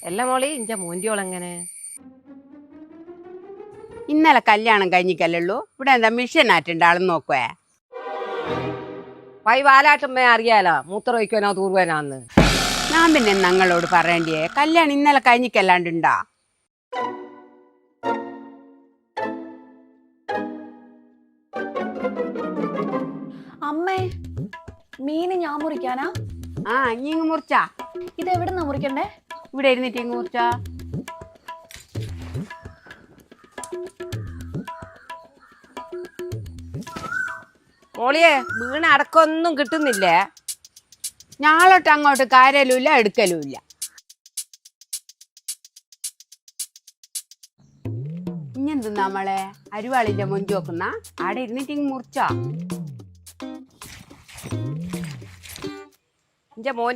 എല്ലാം മോളി ഇന്റെ മോന്തിയോളെങ്ങനെ? ഇന്നലെ കല്യാണം കഴിഞ്ഞിക്കല്ലുള്ളൂ. ഇവിടെ എന്താ മിഷൻ ആറ്റുണ്ട് ആളെന്ന് നോക്കുവേ. പൈ വാലാട്ടമ്മേ അറിയാലോ മൂത്രമൊഴിക്കാനോ തൂർവാനാന്ന്. ഞാൻ പിന്നെ ഞങ്ങളോട് പറയണ്ടേ, കല്യാണം ഇന്നലെ കഴിഞ്ഞിക്കല്ലാണ്ടുണ്ടാ? അമ്മേ, മീന് ഞാൻ മുറിക്കാനാ? ആ ഇനി ഇങ്ങ് മുറിച്ചാ. ഇത് എവിടുന്നാ മുറിക്കണ്ടേ? ഇവിടെ ഇരുന്നിട്ട് ഇങ്ങ് മുറിച്ചാ. മോളിയെ വീണ അടക്കൊന്നും കിട്ടുന്നില്ലേ? ഞാളോട്ട് അങ്ങോട്ട് കാര്യലുമില്ല എടുക്കലുമില്ല. ഇഞ്ഞെന്ത് നമ്മളെ അരിവാളിന്റെ മൊഞ്ചു വെക്കുന്ന ആടെ ഇരുന്നിട്ട് ഇങ്ങ് മുറിച്ചാ. ഇന്റെ മോന്തി